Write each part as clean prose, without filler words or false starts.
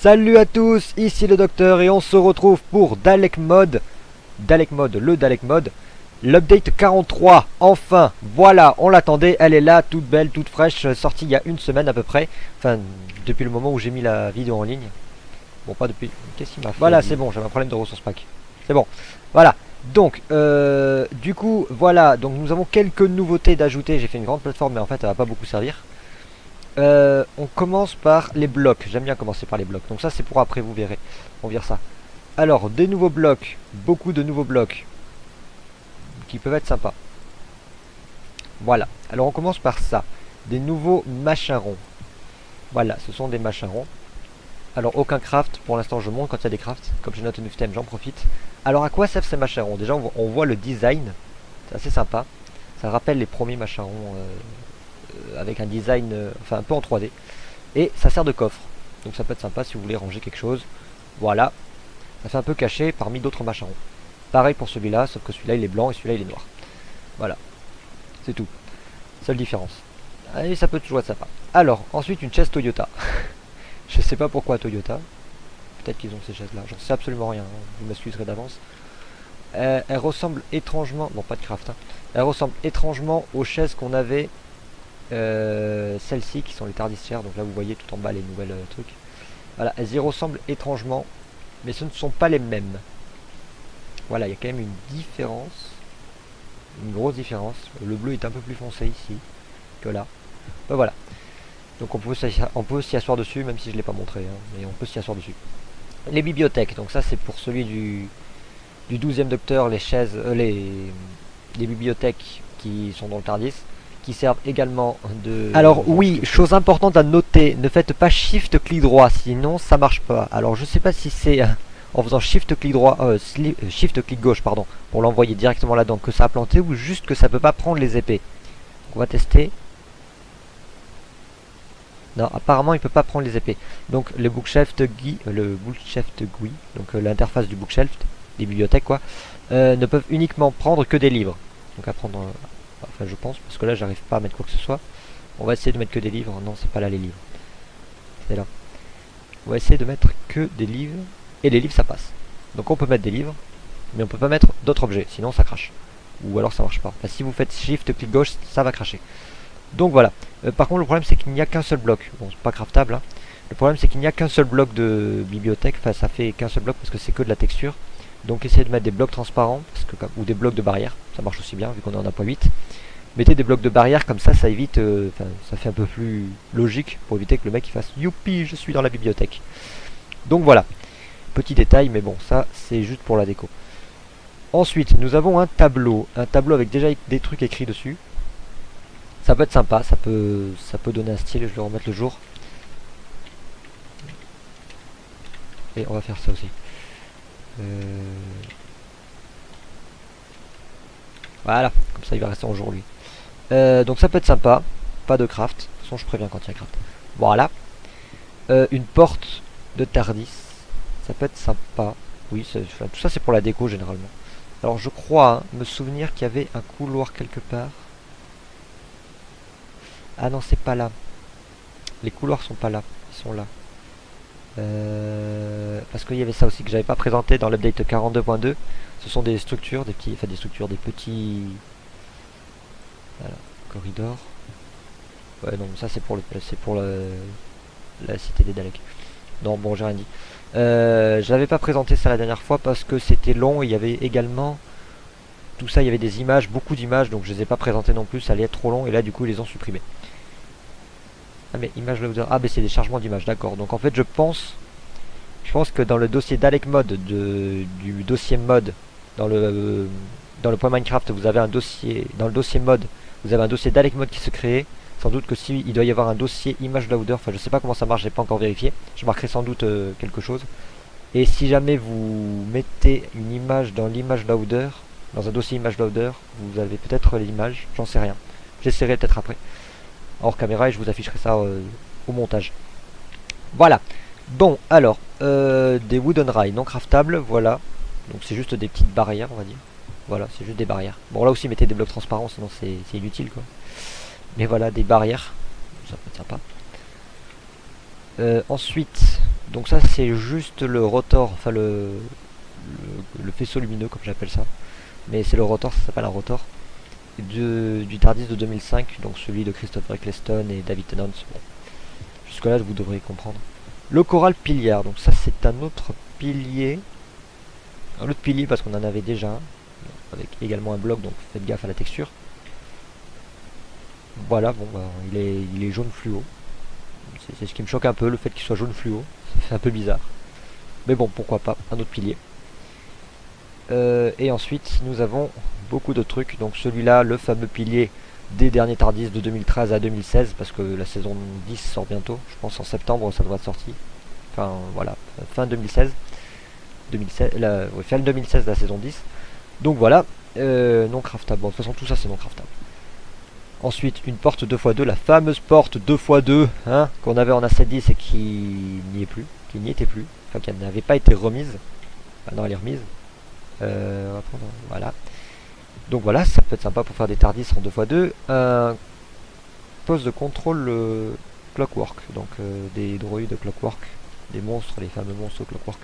Salut à tous, ici le docteur et on se retrouve pour Dalek Mode, le Dalek Mode, l'update 43, enfin, voilà, on l'attendait, elle est là, toute belle, toute fraîche, sortie il y a une semaine à peu près, enfin, depuis le moment où j'ai mis la vidéo en ligne, bon pas depuis, qu'est-ce qu'il m'a fait? Voilà, c'est bon, j'avais un problème de ressources pack, c'est bon, voilà, donc, du coup, voilà, donc nous avons quelques nouveautés d'ajouter, j'ai fait une grande plateforme mais en fait elle va pas beaucoup servir. On commence par les blocs. J'aime bien commencer par les blocs. Donc ça c'est pour après, vous verrez. On verra ça. Alors, des nouveaux blocs. Beaucoup de nouveaux blocs. Qui peuvent être sympas. Voilà. Alors on commence par ça. Des nouveaux machins ronds. Voilà, ce sont des machins ronds. Alors aucun craft. Pour l'instant je montre quand il y a des crafts. Comme j'ai noté une thème, j'en profite. Alors à quoi servent ces machins ronds? Déjà on voit le design. C'est assez sympa. Ça rappelle les premiers machins ronds. Avec un design enfin un peu en 3D, et ça sert de coffre, donc ça peut être sympa si vous voulez ranger quelque chose. Voilà, ça fait un peu caché parmi d'autres machins ronds. Pareil pour celui-là, sauf que celui-là il est blanc et celui-là il est noir. Voilà, c'est tout, seule différence. Et ça peut toujours être sympa. Alors ensuite une chaise Toyota. Je sais pas pourquoi Toyota, peut-être qu'ils ont ces chaises là, j'en sais absolument rien, hein. Vous m'excuserez d'avance. Elle ressemble étrangement, bon pas de craft, hein. Elle ressemble étrangement aux chaises qu'on avait, celles-ci qui sont les TARDIS chairs. Donc là vous voyez tout en bas les nouvelles trucs. Voilà, elles y ressemblent étrangement, mais ce ne sont pas les mêmes. Voilà, il y a quand même une différence, une grosse différence. Le bleu est un peu plus foncé ici que là. Ben voilà, donc on peut s'y asseoir dessus, même si je ne l'ai pas montré, hein, mais on peut s'y asseoir dessus. Les bibliothèques, donc ça c'est pour celui du 12e docteur, les chaises, les bibliothèques qui sont dans le TARDIS, qui servent également de... Alors oui, chose importante à noter, ne faites pas shift clic droit, sinon ça marche pas. Alors je sais pas si c'est en faisant shift clic droit, shift clic gauche pardon, pour l'envoyer directement là-dedans que ça a planté, ou juste que ça peut pas prendre les épées. Donc on va tester. Non, apparemment il peut pas prendre les épées. Donc le bookshelf GUI, donc l'interface du bookshelf, des bibliothèques quoi, ne peuvent uniquement prendre que des livres. Donc à prendre... enfin je pense, parce que là j'arrive pas à mettre quoi que ce soit. On va essayer de mettre que des livres. Non, c'est pas là les livres, c'est là. On va essayer de mettre que des livres, et les livres ça passe. Donc on peut mettre des livres, mais on peut pas mettre d'autres objets, sinon ça crache. Ou alors ça marche pas. Enfin, si vous faites shift clic gauche, ça va cracher. Donc voilà. Par contre le problème c'est qu'il n'y a qu'un seul bloc. Bon, c'est pas craftable, hein. Le problème c'est qu'il n'y a qu'un seul bloc de bibliothèque. Enfin ça fait qu'un seul bloc parce que c'est que de la texture. Donc essayez de mettre des blocs transparents, parce que, ou des blocs de barrière, ça marche aussi bien vu qu'on est en 1.8. Mettez des blocs de barrière comme ça évite, ça fait un peu plus logique pour éviter que le mec il fasse youpi, je suis dans la bibliothèque. Donc voilà, petit détail, mais bon, ça c'est juste pour la déco. Ensuite, nous avons un tableau avec déjà des trucs écrits dessus. Ça peut être sympa, ça peut donner un style. Je vais remettre le jour. Et on va faire ça aussi. Voilà, comme ça il va rester en jour lui. Donc ça peut être sympa, pas de craft, de toute façon je préviens quand il y a craft. Voilà, une porte de TARDIS, ça peut être sympa. Oui, enfin, tout ça c'est pour la déco généralement. Alors je crois me souvenir qu'il y avait un couloir quelque part. Ah non, c'est pas là. Les couloirs sont pas là, ils sont là. Parce qu'il y avait ça aussi que j'avais pas présenté dans l'update 42.2. Ce sont des structures, des petits voilà, corridors. Ouais non, ça c'est pour la cité des Daleks. Non bon, j'ai rien dit. J'avais pas présenté ça la dernière fois parce que c'était long et il y avait également tout ça, il y avait des images, beaucoup d'images, donc je les ai pas présentées non plus, ça allait être trop long et là du coup ils les ont supprimés. Ah mais image loader, ah mais c'est des chargements d'images, d'accord. Donc en fait je pense que dans le dossier Dalek Mode du dossier mode dans le point Minecraft, vous avez un dossier, dans le dossier mode vous avez un dossier Dalek Mode qui se crée. Sans doute que si il doit y avoir un dossier image loader, enfin je sais pas comment ça marche, j'ai pas encore vérifié, je marquerai sans doute quelque chose. Et si jamais vous mettez une image dans l'image loader, dans un dossier image loader, vous avez peut-être l'image, j'en sais rien, j'essaierai peut-être après hors caméra et je vous afficherai ça au montage. Voilà. Bon, alors, des wooden rails non craftables, voilà. Donc c'est juste des petites barrières, on va dire. Voilà, c'est juste des barrières. Bon, là aussi, mettez des blocs transparents, sinon c'est inutile, quoi. Mais voilà, des barrières. Ça peut être sympa. Ensuite, Donc ça c'est juste le rotor, enfin le faisceau lumineux comme j'appelle ça. Mais c'est le rotor, ça s'appelle un rotor. Du Tardis de 2005, donc celui de Christopher Eccleston et David Tennant. Bon, jusque là vous devrez comprendre. Le Coral Pilier, donc ça c'est un autre pilier. Un autre pilier parce qu'on en avait déjà un. Avec également un bloc, donc faites gaffe à la texture. Voilà, bon bah il est jaune fluo. C'est ce qui me choque un peu, le fait qu'il soit jaune fluo. Ça fait un peu bizarre. Mais bon, pourquoi pas, un autre pilier. Et ensuite, nous avons beaucoup de trucs. Donc celui-là, le fameux pilier des derniers Tardis de 2013 à 2016, parce que la saison 10 sort bientôt. Je pense en septembre, ça doit être sorti. Enfin, voilà, fin 2016. 2016 fin 2016, la saison 10. Donc voilà, non craftable. Bon, de toute façon, tout ça, c'est non craftable. Ensuite, une porte 2x2, la fameuse porte 2x2 hein, qu'on avait en A710 et qui n'y est plus, qui n'y était plus, enfin qui n'avait pas été remise. Maintenant elle est remise. On va prendre, voilà. Donc voilà, ça peut être sympa pour faire des Tardis en 2x2. Un poste de contrôle Clockwork, donc des droïdes Clockwork, des monstres, les fameux monstres Clockwork.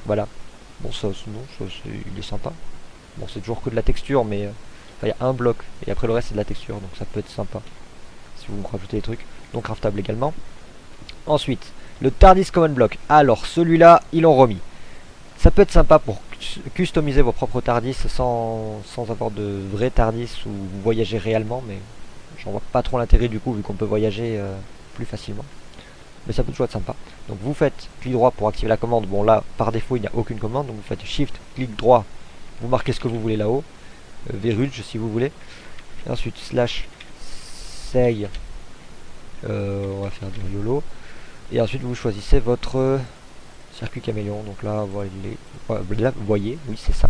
Voilà. Bon, ça, il est sympa. Bon, c'est toujours que de la texture, mais il y a un bloc et après le reste c'est de la texture, donc ça peut être sympa si vous me rajoutez des trucs. Donc craftable également. Ensuite, le Tardis Common Block. Alors celui-là, ils l'ont remis. Ça peut être sympa pour customiser vos propres Tardis sans avoir de vrais Tardis où vous voyagez réellement, mais j'en vois pas trop l'intérêt du coup vu qu'on peut voyager plus facilement. Mais ça peut toujours être sympa. Donc vous faites clic droit pour activer la commande. Bon là, par défaut, il n'y a aucune commande, donc vous faites Shift, clic droit, vous marquez ce que vous voulez là-haut. Verruge si vous voulez. Et ensuite slash say, on va faire du YOLO. Et ensuite vous choisissez votre circuit caméléon. Donc là vous voyez, oui c'est ça.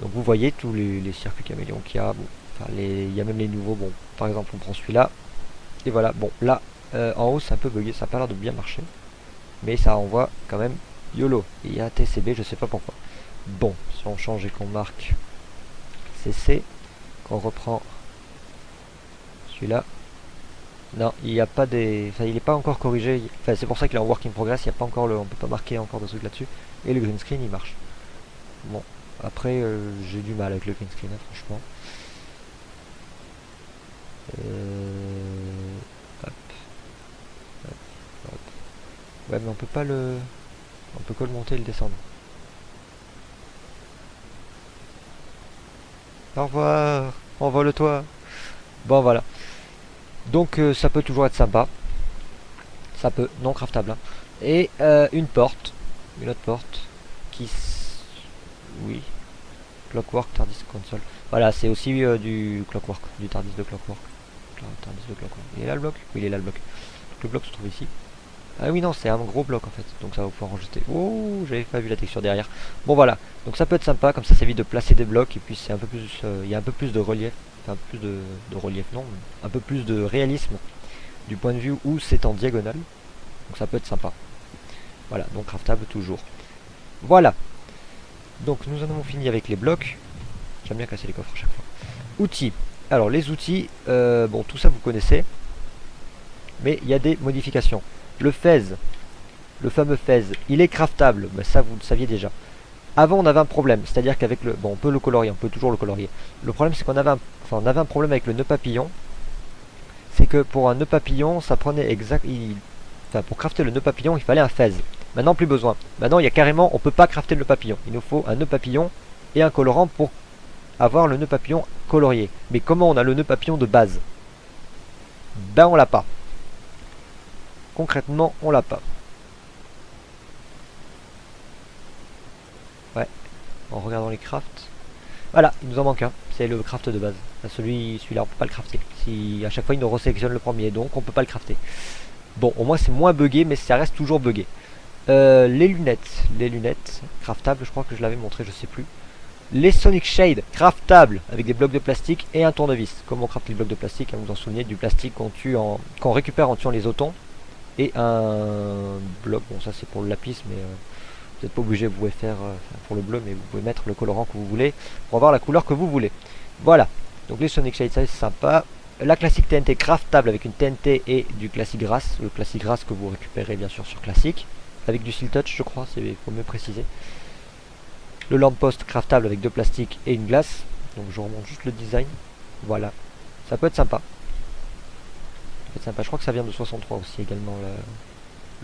Donc vous voyez tous les circuits caméléons qu'il y a. Bon, enfin, il y a même les nouveaux. Bon, par exemple on prend celui-là. Et voilà, bon là en haut c'est un peu bugué, ça n'a pas l'air de bien marcher. Mais ça envoie quand même YOLO. Et il y a TCB, je sais pas pourquoi. Bon, si on change et qu'on marque CC, qu'on reprend celui-là, non, il n'y a pas des, enfin il n'est pas encore corrigé, enfin c'est pour ça qu'il est en work in progress, il n'y a pas encore on peut pas marquer encore de trucs là-dessus, et le green screen il marche. Bon, après j'ai du mal avec le green screen, hein, franchement. Hop, hop, hop. Ouais mais on peut pas on peut que le monter et le descendre. Au revoir, envole-toi. Bon voilà. Donc ça peut toujours être sympa. Ça peut, non craftable. Hein. Et une autre porte, qui... Oui. Clockwork, Tardis Console. Voilà, c'est aussi du Clockwork, du Tardis de Clockwork. Tardis de Clockwork. Il est là le bloc? Oui, il est là le bloc. Donc, le bloc se trouve ici. Ah oui, non, c'est un gros bloc en fait. Donc ça va pouvoir en jeter. Oh, j'avais pas vu la texture derrière. Bon voilà, donc ça peut être sympa, comme ça évite de placer des blocs. Et puis c'est un peu plus, il y a un peu plus de relief. Enfin, un peu plus de relief, non. Un peu plus de réalisme du point de vue où c'est en diagonale. Donc ça peut être sympa. Voilà, donc craftable toujours. Voilà. Donc nous en avons fini avec les blocs. J'aime bien casser les coffres à chaque fois. Outils. Alors les outils, bon tout ça vous connaissez. Mais il y a des modifications. Le fez, le fameux fez, il est craftable. Ben, ça vous le saviez déjà. Avant on avait un problème, c'est-à-dire qu'avec le... Bon on peut le colorier, on peut toujours le colorier. Le problème c'est qu'on avait on avait un problème avec le nœud papillon. C'est que pour un nœud papillon, ça prenait Enfin, pour crafter le nœud papillon, il fallait un fez. Maintenant, plus besoin. Maintenant, il y a carrément, on peut pas crafter le nœud papillon. Il nous faut un nœud papillon et un colorant pour avoir le nœud papillon colorié. Mais comment on a le nœud papillon de base? Ben, on l'a pas. Concrètement, on l'a pas. Ouais. En regardant les crafts. Voilà, il nous en manque un. C'est le craft de base. Celui-là, on peut pas le crafter. Si à chaque fois, il nous resélectionne le premier, donc on peut pas le crafter. Bon, au moins c'est moins buggé, mais ça reste toujours buggé. Les lunettes craftables, je crois que je l'avais montré, je sais plus. Les Sonic Shade craftables avec des blocs de plastique et un tournevis. Comme on crafte les blocs de plastique, hein, vous en souvenez, du plastique qu'on récupère en tuant les otons. Et un bloc, bon ça c'est pour le lapis, mais vous n'êtes pas obligé, vous pouvez faire pour le bleu, mais vous pouvez mettre le colorant que vous voulez pour avoir la couleur que vous voulez. Voilà, donc les Sonic Shade, ça c'est sympa. La classique TNT craftable avec une TNT et du classique grass. Le classique grass que vous récupérez bien sûr sur classique. avec du Steel Touch, je crois, il faut mieux préciser. Le lamppost craftable avec 2 plastiques et une glace. Donc je remonte juste le design. Voilà. Ça peut être sympa. Ça peut être sympa. Je crois que ça vient de 63 aussi également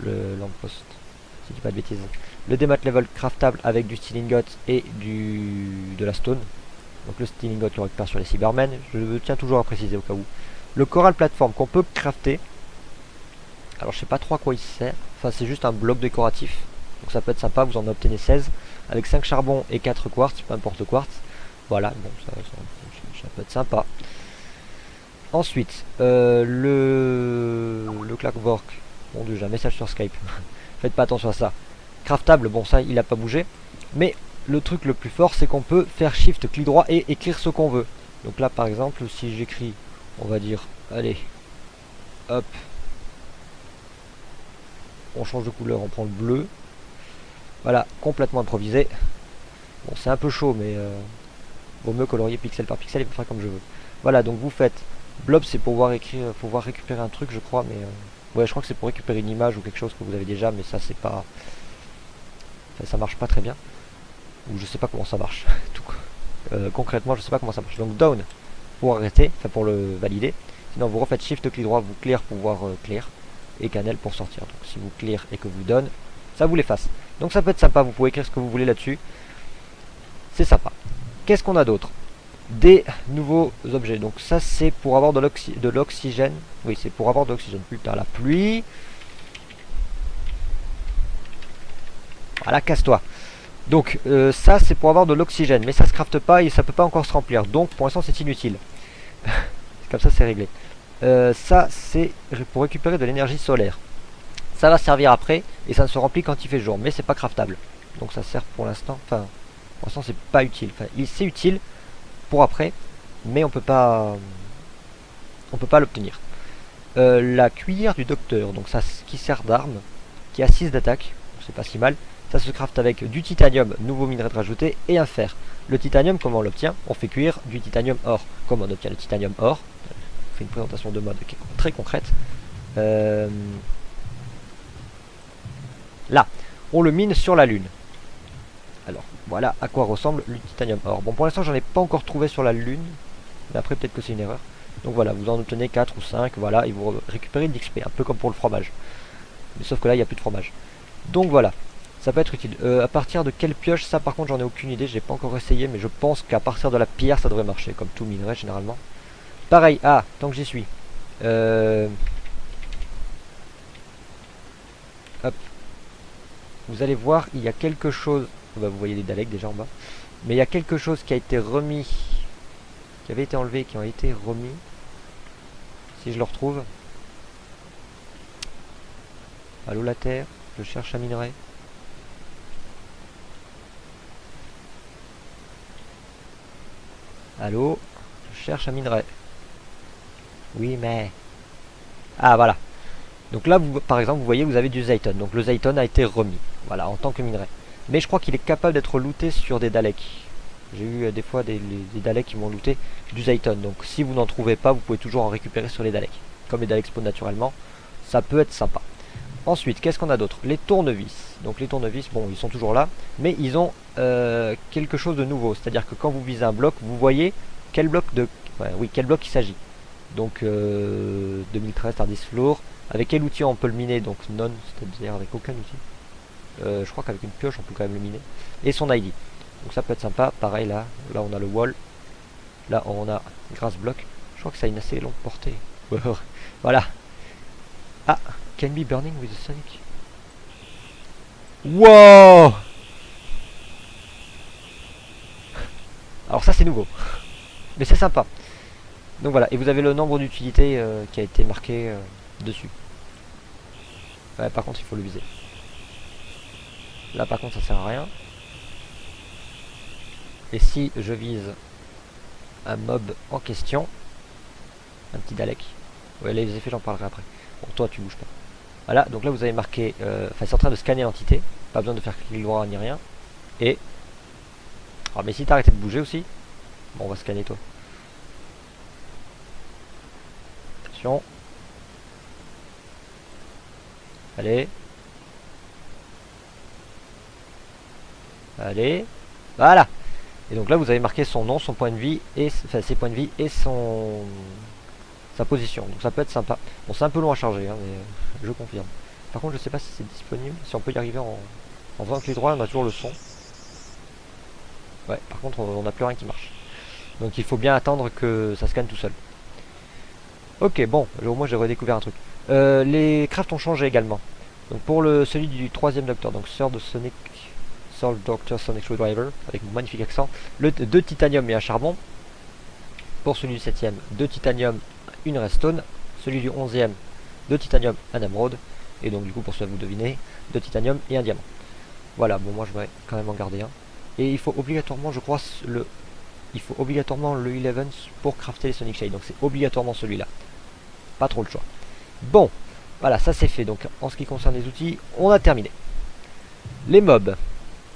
le lamppost. Si je dis pas de bêtises. Le démat level craftable avec du steel ingot et de la stone. Donc le steel ingot, on le récupère sur les Cybermen. Je tiens toujours à préciser au cas où. Le coral plateforme qu'on peut crafter. Alors je sais pas trop à quoi il sert. Enfin c'est juste un bloc décoratif. Donc ça peut être sympa, vous en obtenez 16. Avec 5 charbons et 4 quartz, peu importe le quartz. Voilà, bon ça peut être sympa. Ensuite, le Clockwork. Mon dieu, j'ai un message sur Skype. Faites pas attention à ça. Craftable, bon ça il a pas bougé. Mais le truc le plus fort c'est qu'on peut faire shift clic droit et écrire ce qu'on veut. Donc là par exemple si j'écris, on va dire, allez, hop. On change de couleur, on prend le bleu. Voilà, complètement improvisé. Bon c'est un peu chaud mais vaut mieux colorier pixel par pixel et faire comme je veux. Voilà donc vous faites blob c'est pour pouvoir écrire, pour pouvoir récupérer un truc je crois mais ouais je crois que c'est pour récupérer une image ou quelque chose que vous avez déjà mais ça c'est pas... ça marche pas très bien. Ou je sais pas comment ça marche. Concrètement je sais pas comment ça marche. Donc down pour arrêter, enfin pour le valider. Sinon vous refaites shift clic droit, vous clear pour pouvoir clear. Et cannelle pour sortir. Donc si vous clear et que vous donne, ça vous l'efface. Donc ça peut être sympa, vous pouvez écrire ce que vous voulez là-dessus. C'est sympa. Qu'est-ce qu'on a d'autre? Des nouveaux objets. Donc ça c'est pour avoir de l'oxygène. Oui c'est pour avoir de l'oxygène. Putain la pluie. Voilà, casse-toi. Donc ça c'est pour avoir de l'oxygène. Mais ça se crafte pas et ça peut pas encore se remplir. Donc pour l'instant c'est inutile. Comme ça c'est réglé. Ça c'est pour récupérer de l'énergie solaire. Ça va servir après et ça ne se remplit quand il fait jour. Mais c'est pas craftable. Donc ça sert pour l'instant. Enfin pour l'instant c'est pas utile. Enfin c'est utile pour après. Mais on peut pas l'obtenir. La cuillère du docteur. Donc ça qui sert d'arme. Qui a 6 d'attaque. C'est pas si mal. Ça se craft avec du titanium, nouveau minerai de rajouter, et un fer. Le titanium, comment on l'obtient? On fait cuire du titanium or. Comment on obtient le titanium or? On fait une présentation de mode qui est très concrète. Là, on le mine sur la lune. Alors, voilà à quoi ressemble le titanium or. Bon, pour l'instant, j'en ai pas encore trouvé sur la lune. Mais après, peut-être que c'est une erreur. Donc voilà, vous en obtenez 4 ou 5, voilà, et vous récupérez de l'XP, un peu comme pour le fromage. Mais sauf que là, il n'y a plus de fromage. Donc voilà. Ça peut être utile. À partir de quelle pioche? Ça par contre j'en ai aucune idée, j'ai pas encore essayé, mais je pense qu'à partir de la pierre ça devrait marcher, comme tout minerai généralement. Pareil, tant que j'y suis. Hop. Vous allez voir, il y a quelque chose... Bah, vous voyez les Daleks déjà en bas. Mais il y a quelque chose qui a été remis, qui avait été enlevé, qui ont été remis. Si je le retrouve. Allô la terre, je cherche un minerai. Allô, je cherche un minerai. Oui, mais... Ah, voilà. Donc là, vous, par exemple, vous voyez, vous avez du Zayton. Donc le Zayton a été remis, voilà, en tant que minerai. Mais je crois qu'il est capable d'être looté sur des Daleks. J'ai eu des fois des Daleks qui m'ont looté du Zayton. Donc si vous n'en trouvez pas, vous pouvez toujours en récupérer sur les Daleks. Comme les Daleks spawn naturellement, ça peut être sympa. Ensuite, qu'est-ce qu'on a d'autre? Les tournevis. Donc les tournevis, bon, ils sont toujours là, mais ils ont quelque chose de nouveau. C'est-à-dire que quand vous visez un bloc, vous voyez quel bloc de... Ouais, oui, quel bloc il s'agit. Donc 2013, Tardis Floor. Avec quel outil on peut le miner? Donc non, c'est-à-dire avec aucun outil. Je crois qu'avec une pioche on peut quand même le miner. Et son ID. Donc ça peut être sympa. Pareil là on a le wall. Là on a grass block. Je crois que ça a une assez longue portée. Voilà. Ah, can be burning with the Sonic. Wow. Alors ça c'est nouveau. Mais c'est sympa. Donc voilà, et vous avez le nombre d'utilités qui a été marqué dessus. Ouais, par contre il faut le viser. Là par contre ça sert à rien. Et si je vise un mob en question, un petit Dalek. Ouais, les effets j'en parlerai après. Bon, toi tu bouges pas. Voilà, donc là vous avez marqué, enfin c'est en train de scanner l'entité. Pas besoin de faire clic droit ni rien. Et... Ah mais si t'as arrêté de bouger aussi. Bon on va scanner toi. Attention. Allez. Allez. Voilà. Et donc là vous avez marqué son nom, son point de vie, et enfin ses points de vie et sa position. Donc ça peut être sympa. Bon c'est un peu long à charger, hein, mais je confirme. Par contre je sais pas si c'est disponible, si on peut y arriver en faisant clic droit, on a toujours le son. Ouais, par contre on n'a plus rien qui marche. Donc il faut bien attendre que ça scanne tout seul. Ok, bon, au moins j'ai redécouvert un truc. Les crafts ont changé également. Donc pour celui du troisième docteur, donc Sword Doctor Sonic Screwdriver, avec un magnifique accent, 2 titanium et un charbon. Pour celui du 7ème, 2 titanium, une redstone. Celui du 11ème, 2 titanium, un émeraude. Et donc du coup pour cela vous devinez, 2 titanium et un diamant. Voilà, bon moi je vais quand même en garder un. Et il faut obligatoirement, je crois, le 11 pour crafter les Sonic Shades. Donc c'est obligatoirement celui-là. Pas trop le choix. Bon, voilà, ça c'est fait. Donc en ce qui concerne les outils, on a terminé. Les mobs.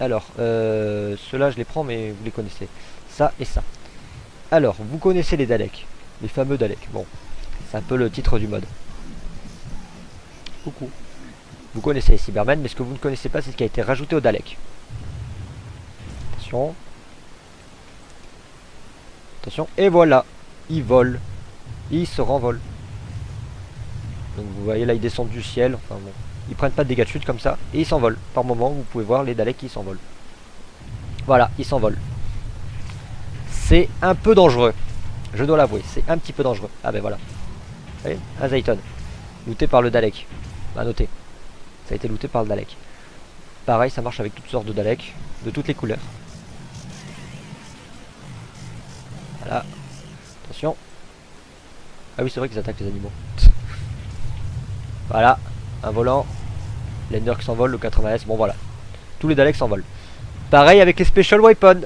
Alors, ceux-là je les prends mais vous les connaissez. Ça et ça. Alors, vous connaissez les Daleks. Les fameux Daleks. Bon, c'est un peu le titre du mode. Coucou. Vous connaissez les Cybermen, mais ce que vous ne connaissez pas, c'est ce qui a été rajouté aux Daleks. Attention. Attention. Et voilà. Ils volent. Ils se renvolent. Donc vous voyez là, ils descendent du ciel. Enfin bon. Ils prennent pas de dégâts de chute comme ça. Et ils s'envolent. Par moment, vous pouvez voir les Daleks qui s'envolent. Voilà, ils s'envolent. C'est un peu dangereux. Je dois l'avouer, c'est un petit peu dangereux. Ah ben voilà. Vous voyez, un Zayton. Looté par le Dalek. À noter. Ça a été looté par le Dalek. Pareil, ça marche avec toutes sortes de Daleks. De toutes les couleurs. Voilà. Attention. Ah oui, c'est vrai qu'ils attaquent les animaux. Voilà. Un volant. L'Ender qui s'envole, le 80S. Bon voilà. Tous les Daleks s'envolent. Pareil avec les Special Weapons.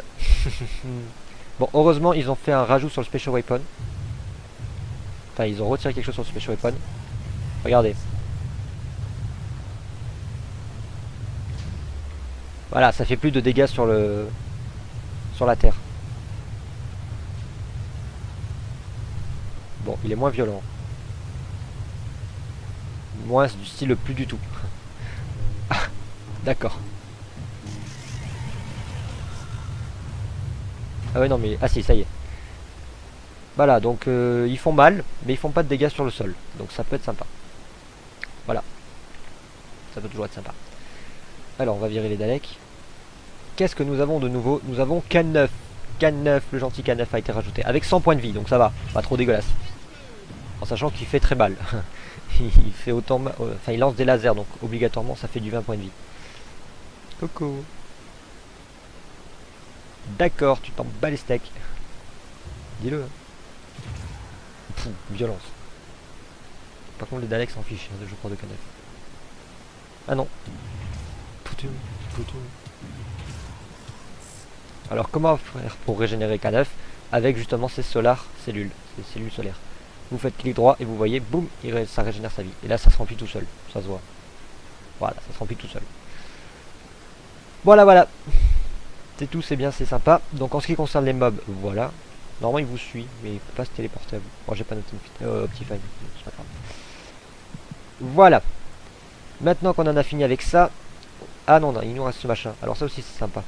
Bon, heureusement, ils ont fait un rajout sur le Special Weapon. Enfin, ils ont retiré quelque chose sur le Special Weapon. Regardez. Voilà, ça fait plus de dégâts sur la terre. Bon, il est moins violent. Moins du style plus du tout. Ah, d'accord. Ah ouais non mais... Ah si, ça y est. Voilà, donc ils font mal, mais ils font pas de dégâts sur le sol. Donc ça peut être sympa. Voilà. Ça peut toujours être sympa. Alors, on va virer les Daleks. Qu'est-ce que nous avons de nouveau? Nous avons K9. K9, le gentil K9 a été rajouté. Avec 100 points de vie, donc ça va. Pas trop dégueulasse. En sachant qu'il fait très mal. Il fait autant... Enfin, il lance des lasers, donc obligatoirement ça fait du 20 points de vie. Coucou. D'accord, tu t'en bats les steaks. Dis-le. Pfff, violence. Par contre, les Daleks s'en fichent, hein, je crois, de K9. Ah non. Poutou, poutou. Alors, comment faire pour régénérer K9 avec justement ces cellules solaires? Vous faites clic droit et vous voyez, boum, ça régénère sa vie. Et là, ça se remplit tout seul. Ça se voit. Voilà, ça se remplit tout seul. Voilà, voilà. C'est tout, c'est bien, c'est sympa. Donc, en ce qui concerne les mobs, voilà. Normalement, il vous suit, mais il peut pas se téléporter à vous. Bon, j'ai pas noté Optifine, c'est pas grave. Voilà. Maintenant qu'on en a fini avec ça... Ah non, non, il nous reste ce machin. Alors ça aussi, c'est sympa.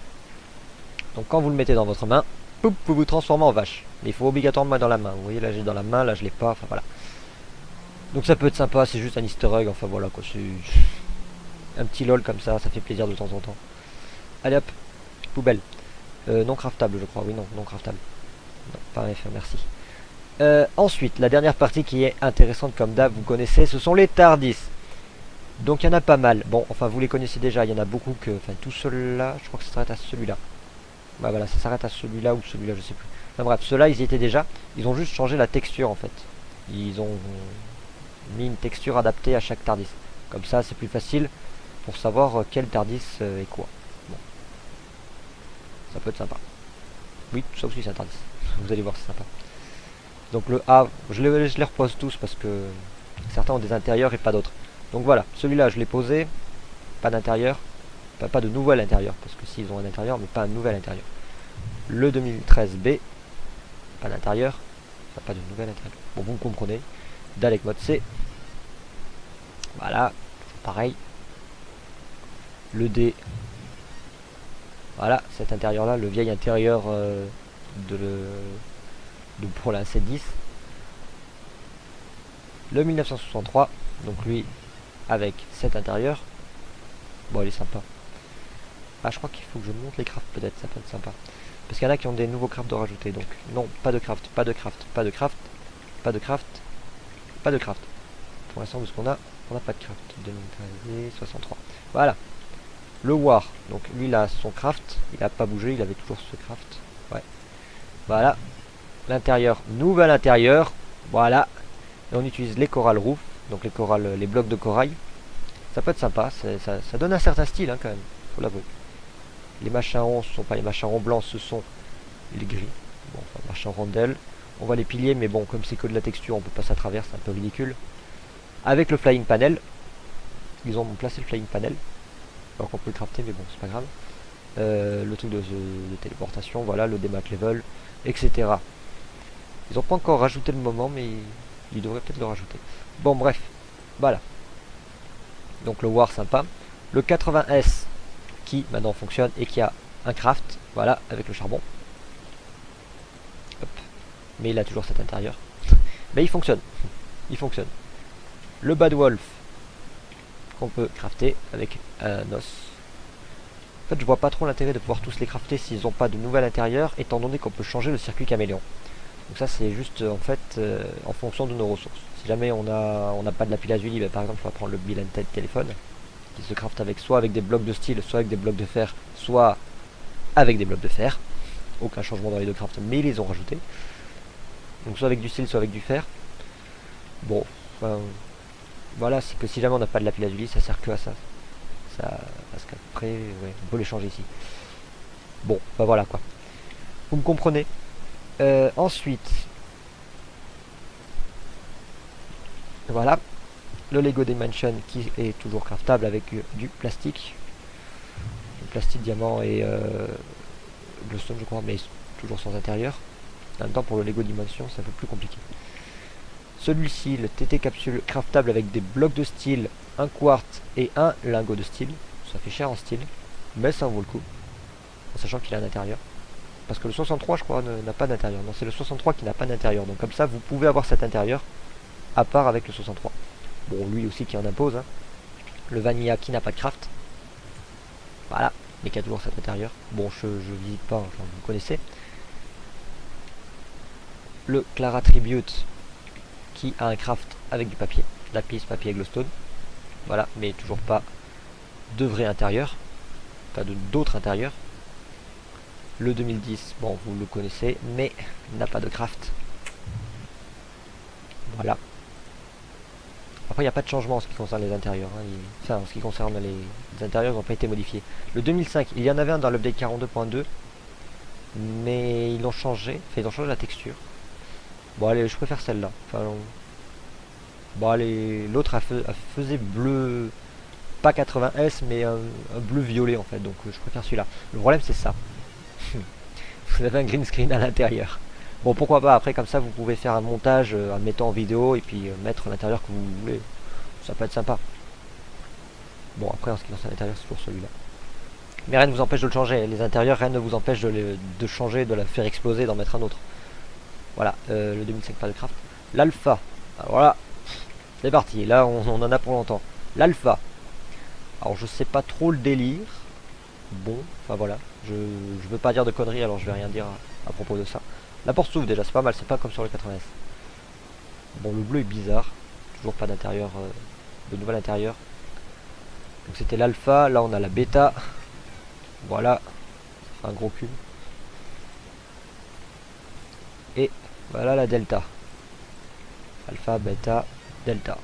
Donc, quand vous le mettez dans votre main, poup, vous vous transformez en vache. Mais il faut obligatoirement dans la main. Vous voyez, là, j'ai dans la main, là, je l'ai pas. Enfin, voilà. Donc, ça peut être sympa, c'est juste un easter egg. Enfin, voilà, quoi. C'est un petit lol comme ça fait plaisir de temps en temps. Allez, hop. Poubelle. Non craftable, je crois. Oui, non, non craftable. Non, pas un F, merci. Ensuite, la dernière partie qui est intéressante comme d'hab, vous connaissez, ce sont les TARDIS. Donc il y en a pas mal. Bon, enfin vous les connaissez déjà, il y en a beaucoup que... Enfin tout ceux-là, je crois que ça s'arrête à celui-là. Bah voilà, ça s'arrête à celui-là ou celui-là, je sais plus. Enfin bref, ceux-là, ils y étaient déjà. Ils ont juste changé la texture en fait. Ils ont mis une texture adaptée à chaque TARDIS. Comme ça, c'est plus facile pour savoir quel TARDIS est quoi. Bon. Ça peut être sympa. Oui, ça aussi c'est un TARDIS. Vous allez voir, c'est sympa. Donc le A, je les repose tous parce que certains ont des intérieurs et pas d'autres. Donc voilà, celui-là je l'ai posé, pas d'intérieur, pas de nouvel intérieur, parce que s'ils ont un intérieur, mais pas un nouvel intérieur. Le 2013B, pas d'intérieur, pas de nouvel intérieur. Bon, vous me comprenez. Dalek mode C. Voilà, pareil. Le D. Voilà, cet intérieur là, le vieil intérieur pour la C10. Le 1963, donc lui avec cet intérieur. Bon, il est sympa. Ah, je crois qu'il faut que je monte les crafts peut-être, ça peut être sympa. Parce qu'il y en a qui ont des nouveaux crafts de rajouter. Donc non, pas de craft, pas de craft, pas de craft, pas de craft, pas de craft. Pour l'instant, de ce qu'on a, on n'a pas de craft. 2013, 63. Voilà. Le War, donc lui il a son craft, il a pas bougé, il avait toujours ce craft. Ouais. Voilà. L'intérieur, nouvel intérieur. Voilà. Et on utilise les coral roof, donc les corals, les blocs de corail. Ça peut être sympa, ça donne un certain style hein, quand même, faut l'avouer. Les machins ronds, ce sont pas les machins ronds blancs, ce sont les gris. Bon, enfin, machin rondelle. On va les pilier, mais bon, comme c'est que de la texture, on peut passer à travers, c'est un peu ridicule. Avec le flying panel, ils ont placé le flying panel. Alors qu'on peut le crafter, mais bon, c'est pas grave. Le truc de téléportation, voilà, le démat level, etc. Ils n'ont pas encore rajouté le moment, mais ils devraient peut-être le rajouter. Bon, bref, voilà. Donc le War, sympa. Le 80S, qui maintenant fonctionne et qui a un craft, voilà, avec le charbon. Hop. Mais il a toujours cet intérieur. Mais il fonctionne. Il fonctionne. Le Bad Wolf, qu'on peut crafter avec un os. En fait, je vois pas trop l'intérêt de pouvoir tous les crafter s'ils n'ont pas de nouvel intérieur, étant donné qu'on peut changer le circuit caméléon. Donc ça, c'est juste en fait en fonction de nos ressources. Si jamais on n'a pas de lapis lazuli, bah, par exemple, on va prendre le bill and Ted téléphone, qui se crafte avec soit avec des blocs de style, soit avec des blocs de fer, soit avec des blocs de fer. Aucun changement dans les deux crafts, mais ils les ont rajoutés. Donc soit avec du style, soit avec du fer. Bon, enfin, voilà, c'est que si jamais on n'a pas de lapis lazuli, ça sert que à ça. Parce qu'après, ouais, on peut les changer ici. Bon, bah voilà quoi. Vous me comprenez. Ensuite, voilà, le Lego Dimension qui est toujours craftable avec du plastique. Du plastique, diamant et glowstone je crois, mais toujours sans intérieur. En même temps, pour le Lego Dimension, c'est un peu plus compliqué. Celui-ci, le TT capsule craftable avec des blocs de style, un quartz et un lingot de style. Ça fait cher en style, mais ça en vaut le coup, en sachant qu'il a un intérieur. Parce que le 63, je crois, n'a pas d'intérieur. Non, c'est le 63 qui n'a pas d'intérieur. Donc comme ça, vous pouvez avoir cet intérieur, à part avec le 63. Bon, lui aussi qui en impose. Hein. Le Vanilla qui n'a pas de craft. Voilà, mais qui a toujours cet intérieur. Bon, je visite pas, enfin, vous connaissez. Le Clara Tribute qui a un craft avec du papier. Lapis, papier et glowstone. Voilà, mais toujours pas de vrai intérieur. Pas d'autres intérieurs. Le 2010, bon, vous le connaissez, mais il n'a pas de craft. Voilà. Après, il n'y a pas de changement en ce qui concerne les intérieurs. Hein. Enfin, en ce qui concerne les intérieurs, ils n'ont pas été modifiés. Le 2005, il y en avait un dans l'update 42.2, mais ils l'ont changé. Enfin, ils ont changé la texture. Bon, allez, je préfère celle-là. Enfin, bon, allez, l'autre, elle faisait bleu, pas 80S, mais un bleu violet en fait. Donc, je préfère celui-là. Le problème, c'est ça. Vous avez un green screen à l'intérieur. Bon, pourquoi pas, après comme ça vous pouvez faire un montage en mettant en vidéo et puis mettre l'intérieur que vous voulez. Ça peut être sympa. Bon, après en ce qui concerne l'intérieur, c'est toujours celui-là. Mais rien ne vous empêche de le changer. Les intérieurs, rien ne vous empêche de changer, de la faire exploser, d'en mettre un autre. Voilà, le 2005 pas de craft. L'alpha. Alors là, c'est parti. Là, on en a pour longtemps. L'alpha. Alors je sais pas trop le délire. Bon, enfin voilà. Je veux pas dire de conneries, alors je vais rien dire à propos de ça. La porte s'ouvre déjà, c'est pas mal, c'est pas comme sur le 80S. Bon, le bleu est bizarre. Toujours pas d'intérieur, de nouvel intérieur. Donc c'était l'alpha, là on a la bêta. Voilà, un gros cube. Et voilà la delta. Alpha, bêta, delta.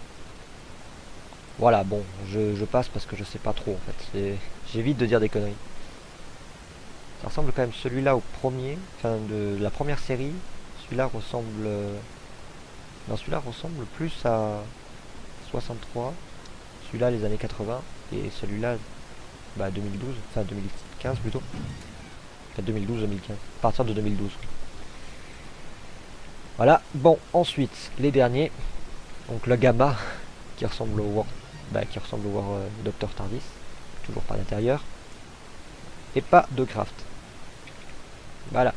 Voilà, bon, je passe parce que je sais pas trop en fait. J'évite de dire des conneries. Ça ressemble quand même celui-là au premier, enfin de la première série. Celui-là ressemble... non, celui-là ressemble plus à 63. Celui-là les années 80. Et celui-là, bah 2012, enfin 2015 plutôt. Enfin 2012-2015. À partir de 2012. Voilà, bon, ensuite, les derniers. Donc le Gamma, qui ressemble au War, Dr Tardis. Toujours pas d'intérieur. et pas de craft. Voilà.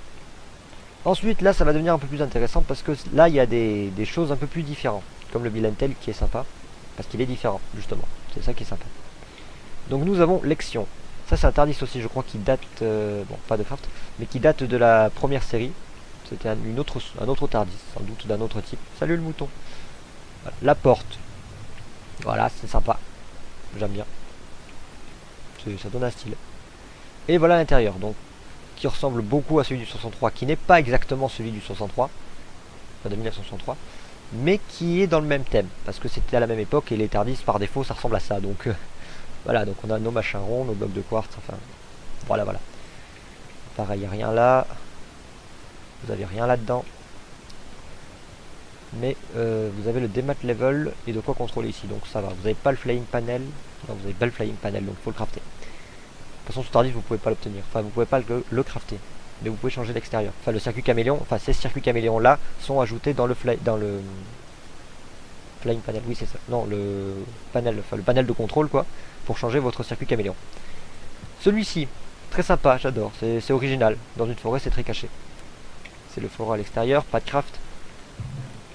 Ensuite, là, ça va devenir un peu plus intéressant parce que là, il y a des choses un peu plus différentes. Comme le Bilentel qui est sympa. Parce qu'il est différent, justement. C'est ça qui est sympa. Donc, nous avons Lexion. Ça, c'est un Tardis aussi, je crois, qui date... bon, pas de craft, mais qui date de la première série. C'était un autre Tardis, sans doute d'un autre type. Salut le mouton. Voilà. La porte. Voilà, c'est sympa. J'aime bien. Ça donne un style. Et voilà l'intérieur, donc qui ressemble beaucoup à celui du 63, qui n'est pas exactement celui du 63, enfin de 1963, mais qui est dans le même thème, parce que c'était à la même époque et les Tardis par défaut ça ressemble à ça. Donc voilà, donc on a nos machins ronds, nos blocs de quartz, enfin voilà. Pareil, il n'y a rien là, vous avez rien là-dedans, mais vous avez le démat level et de quoi contrôler ici, donc ça va. Vous n'avez pas le flying panel, non, vous avez pas le flying panel, donc il faut le crafter. De toute façon, ce Tardis, vous pouvez pas l'obtenir. Enfin, vous pouvez pas le crafter. Mais vous pouvez changer l'extérieur. Enfin, le circuit caméléon, enfin, ces circuits caméléons là sont ajoutés dans le flying panel. Oui, c'est ça. Non, le panel, enfin, le panel de contrôle, quoi, pour changer votre circuit caméléon. Celui-ci, très sympa, j'adore. C'est original. Dans une forêt, c'est très caché. C'est le flora à l'extérieur, pas de craft.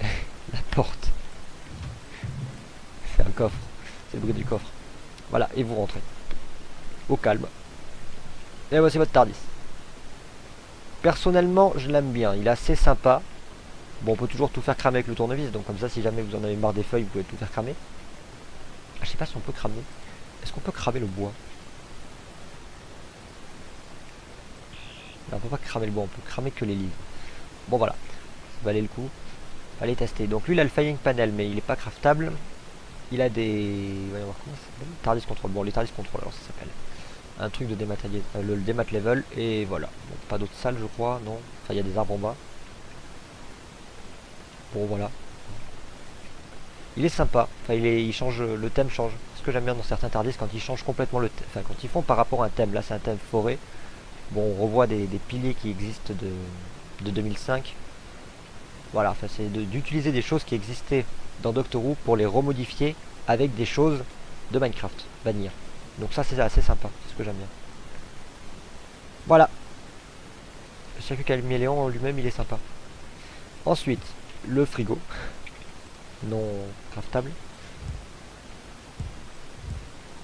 La porte. C'est un coffre. C'est le bruit du coffre. Voilà, et vous rentrez. Au calme. Et voici votre Tardis. Personnellement, je l'aime bien. Il est assez sympa. Bon, on peut toujours tout faire cramer avec le tournevis. Donc comme ça, si jamais vous en avez marre des feuilles, vous pouvez tout faire cramer. Ah, je sais pas si on peut cramer. Est-ce qu'on peut cramer le bois? Non, on peut pas cramer le bois. On peut cramer que les livres. Bon, voilà. Ça valait le coup. Allez tester. Donc lui, il a le flying panel, mais il est pas craftable. Il a des... Voyons voir comment ça s'appelle. Tardis control. Bon, les Tardis control, alors ça s'appelle. Un truc de le démat level et voilà. Bon, pas d'autres salles je crois, non. Enfin il y a des arbres en bas. Bon voilà. Il est sympa. Enfin il change, le thème change. Ce que j'aime bien dans certains Tardis quand ils changent complètement le thème. Enfin quand ils font par rapport à un thème. Là c'est un thème forêt. Bon on revoit des piliers qui existent de 2005. Voilà, enfin c'est d'utiliser des choses qui existaient dans Doctor Who pour les remodifier avec des choses de Minecraft, Vanilla. Donc ça c'est assez sympa, c'est ce que j'aime bien. Voilà. Le circuit caméléon en lui-même il est sympa. Ensuite, le frigo. Non craftable.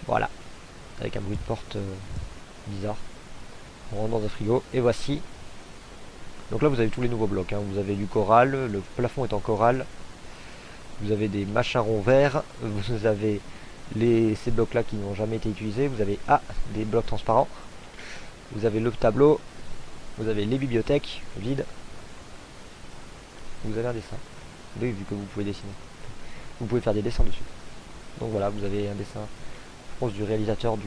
Voilà. Avec un bruit de porte bizarre. On rentre dans un frigo. Et voici. Donc là vous avez tous les nouveaux blocs. Hein. Vous avez du coral. Le plafond est en coral. Vous avez des machins ronds verts. Vous avez ces blocs là qui n'ont jamais été utilisés. Vous avez des blocs transparents. Vous avez le tableau. Vous avez les bibliothèques vides. Vous avez un dessin. Oui, vu que vous pouvez dessiner. Vous pouvez faire des dessins dessus. Donc voilà, vous avez un dessin, je pense, du réalisateur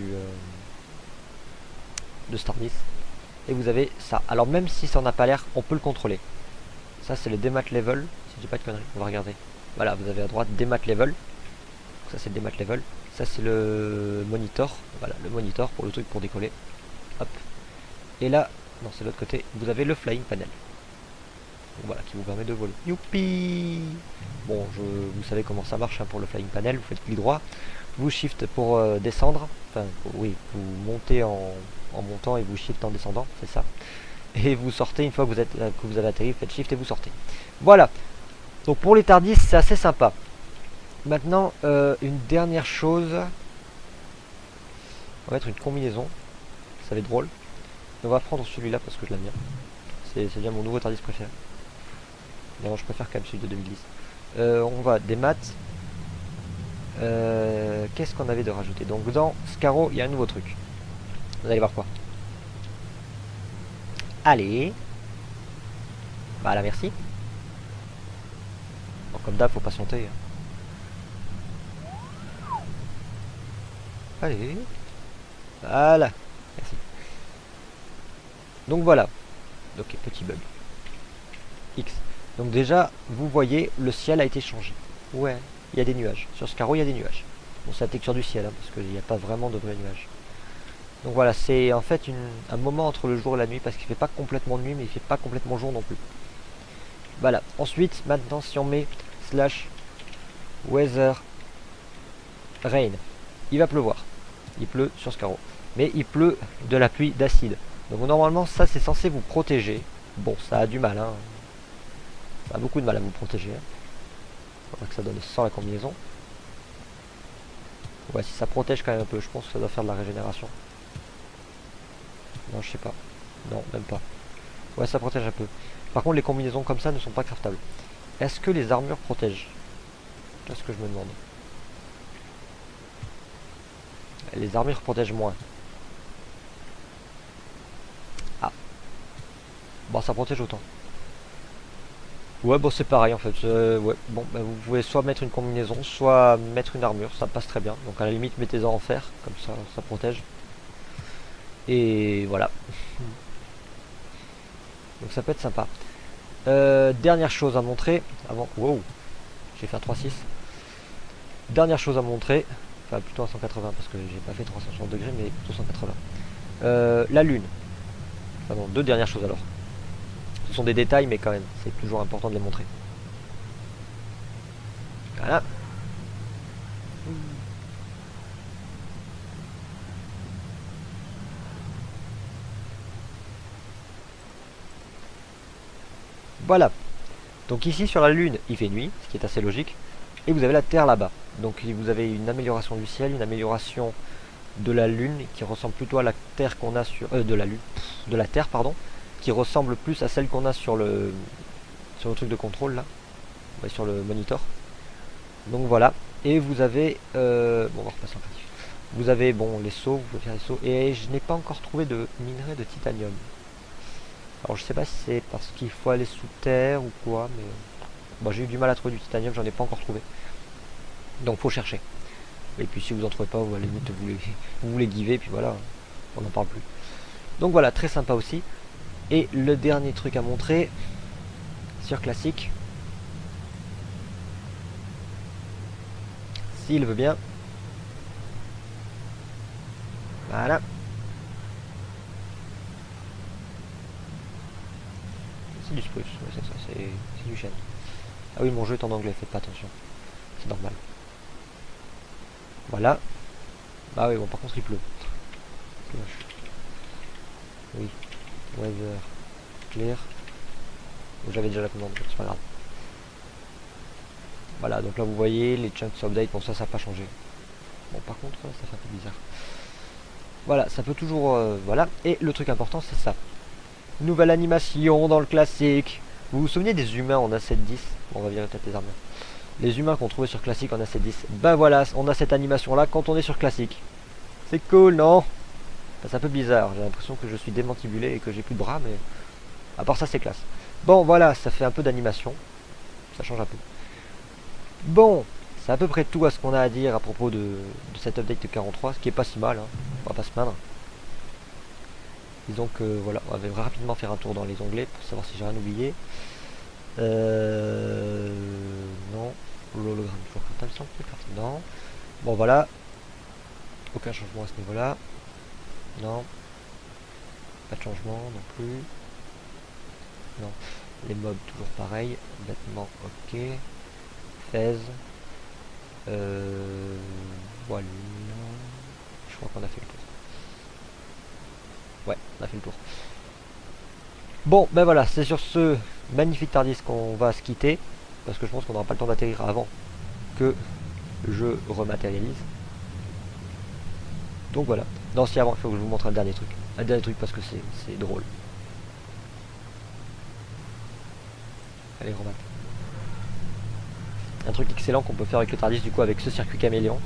de Stardust. Et vous avez ça. Alors même si ça n'en a pas l'air, on peut le contrôler. Ça c'est le démat level. Si je dis pas de conneries, on va regarder. Voilà, vous avez à droite démat level. Ça c'est le démat level. Ça c'est le monitor. Voilà, le monitor pour le truc pour décoller. Hop. Et là, non c'est l'autre côté, vous avez le flying panel. Donc voilà, qui vous permet de voler. Youpi! Bon, vous savez comment ça marche hein, pour le flying panel. Vous faites clic droit, vous shift pour descendre. Enfin, oui, vous montez en montant et vous shift en descendant, c'est ça. Et vous sortez une fois que vous avez atterri, vous faites shift et vous sortez. Voilà. Donc pour les Tardis, c'est assez sympa. Maintenant, une dernière chose. On va mettre une combinaison. Ça va être drôle. On va prendre celui-là parce que je l'aime bien. C'est bien mon nouveau Tardis préféré. Non, je préfère quand même celui de 2010. On va des maths. Qu'est-ce qu'on avait de rajouter? Donc dans Scaro, il y a un nouveau truc. Vous allez voir quoi. Allez. Voilà, merci. Bon, comme d'hab, faut patienter. Allez. Voilà. Merci. Donc voilà. Ok, petit bug. X. Donc déjà, vous voyez, le ciel a été changé. Ouais, il y a des nuages. Sur Scaro, il y a des nuages. Bon, c'est la texture du ciel, hein, parce qu'il n'y a pas vraiment de vrais nuages. Donc voilà, c'est en fait un moment entre le jour et la nuit, parce qu'il ne fait pas complètement nuit, mais il ne fait pas complètement jour non plus. Voilà. Ensuite, maintenant, si on met /weather rain, il va pleuvoir. Il pleut sur Scaro. mais il pleut de la pluie d'acide. Donc normalement ça c'est censé vous protéger. Bon, ça a du mal, hein. Ça a beaucoup de mal à vous protéger, hein. Faudra que ça donne sans la combinaison. Ouais, si ça protège quand même un peu, je pense que ça doit faire de la régénération. Non, je sais pas. Non, même pas. Ouais, ça protège un peu. Par contre, les combinaisons comme ça ne sont pas craftables. Est-ce que les armures protègent? C'est ce que je me demande. Les armures protègent moins. Ah. Bon, ça protège autant. Ouais, bon, c'est pareil en fait. Ouais, bon, bah, vous pouvez soit mettre une combinaison, soit mettre une armure. Ça passe très bien. Donc à la limite, mettez-en en fer. Comme ça protège. Et voilà. Donc ça peut être sympa. Dernière chose à montrer. Avant. Wow. J'ai fait un 3,6. Dernière chose à montrer. Enfin, plutôt à 180 parce que j'ai pas fait 360 degrés, mais plutôt 180. La lune. Enfin, non, deux dernières choses alors. Ce sont des détails, mais quand même, c'est toujours important de les montrer. Voilà. Voilà. Donc ici sur la lune, il fait nuit, ce qui est assez logique. Et vous avez la Terre là-bas. Donc vous avez une amélioration du ciel, une amélioration de la lune qui ressemble plutôt à la Terre qu'on a sur de la Terre pardon, qui ressemble plus à celle qu'on a sur le truc de contrôle là, ouais, sur le monitor. Donc voilà. Et vous avez bon, on va repasser en créatif. Vous avez bon les sauts, vous pouvez faire les sauts. Et je n'ai pas encore trouvé de minerai de titanium. Alors je sais pas si c'est parce qu'il faut aller sous terre ou quoi, mais bon, j'ai eu du mal à trouver du titanium, j'en ai pas encore trouvé. Donc faut chercher. Et puis si vous en trouvez pas, vous à la limite vous les giver, puis voilà, on n'en parle plus. Donc voilà, très sympa aussi. Et le dernier truc à montrer sur classique, s'il veut bien. Voilà. C'est du spruce, ouais, c'est ça, c'est du chêne. Ah oui, mon jeu est en anglais, faites pas attention. C'est normal. Voilà. Ah oui, bon, par contre, il pleut. Oui. Weather. Clear. J'avais déjà la commande, c'est pas grave. Voilà, donc là, vous voyez, les chunks update, bon, ça n'a pas changé. Bon, par contre, ça fait un peu bizarre. Voilà, ça peut toujours... voilà. Et le truc important, c'est ça. Nouvelle animation dans le classique. Vous vous souvenez des humains en A710? Bon, on va virer peut-être les armures. Les humains qu'on trouvait sur classique en A710. Ben voilà, on a cette animation là quand on est sur classique. C'est cool, non? C'est un peu bizarre, j'ai l'impression que je suis démantibulé et que j'ai plus de bras, mais à part ça c'est classe. Bon voilà, ça fait un peu d'animation. Ça change un peu. Bon, c'est à peu près tout à ce qu'on a à dire à propos de cette update de 43, ce qui est pas si mal, hein. On va pas se plaindre. Disons que voilà, on va rapidement faire un tour dans les onglets pour savoir si j'ai rien oublié. Non. L'hologramme toujours cartable, non. Bon voilà. Aucun changement à ce niveau-là. Non. Pas de changement non plus. Non. Les mobs toujours pareil. Vêtements ok. Fez. Voilà. Je crois qu'on a fait le tour. Ouais, on a fait le tour. Bon, ben voilà, c'est sur ce magnifique Tardis qu'on va se quitter. Parce que je pense qu'on n'aura pas le temps d'atterrir avant que je rematérialise. Donc voilà. Non, si avant, il faut que je vous montre un dernier truc. Un dernier truc parce que c'est drôle. Allez, remat. Un truc excellent qu'on peut faire avec le Tardis, du coup, avec ce circuit caméléon.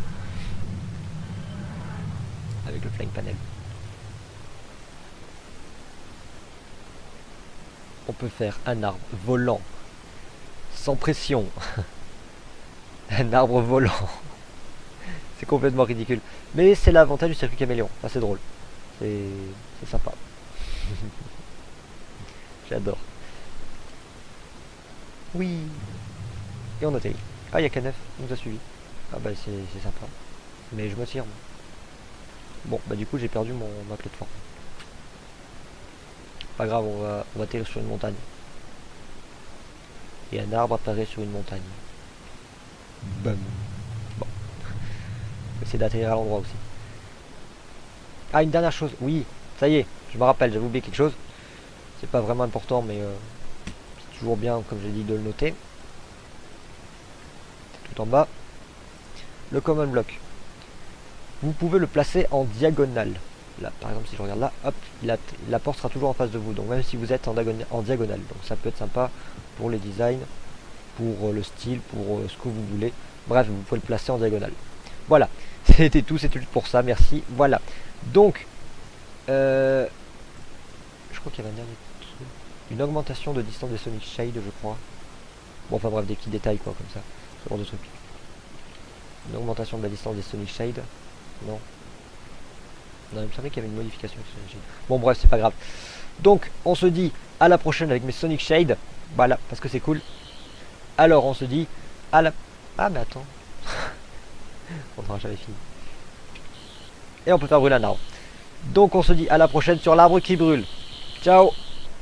Avec le flying panel. On peut faire un arbre volant. Sans pression. Un arbre volant. C'est complètement ridicule. Mais c'est l'avantage du circuit caméléon. Enfin, c'est drôle. C'est sympa. J'adore. Oui. Et on atterrit. Ah, il y a K9, il nous a suivi. Ah bah c'est sympa. Mais je me tire. Moi. Bon, bah du coup j'ai perdu ma plateforme. Pas grave, on va atterrir sur une montagne. Et un arbre apparaît sur une montagne. Bam. Bon. Essayer d'atterrir à l'endroit aussi. Ah, une dernière chose. Oui, ça y est, je me rappelle, j'avais oublié quelque chose. C'est pas vraiment important, mais c'est toujours bien, comme j'ai dit, de le noter. Tout en bas. Le common block. Vous pouvez le placer en diagonale. Là, par exemple, si je regarde là, hop, la porte sera toujours en face de vous. Donc même si vous êtes en diagonale. Donc ça peut être sympa pour les designs, pour le style, pour ce que vous voulez. Bref, vous pouvez le placer en diagonale. Voilà, c'était tout juste pour ça, merci. Voilà. Donc, je crois qu'il y avait un dernier truc. Une augmentation de distance des Sonic Shade, je crois. Bon, enfin bref, des petits détails, quoi, comme ça. Ce genre de truc. Une augmentation de la distance des Sonic Shade. Non. Non, il me semblait qu'il y avait une modification. Bon, bref, c'est pas grave. Donc, on se dit à la prochaine avec mes Sonic Shade. Voilà, parce que c'est cool. Alors, on se dit à la... Ah, mais attends. On n'aura jamais fini. Et on peut faire brûler un arbre. Donc, on se dit à la prochaine sur l'arbre qui brûle. Ciao!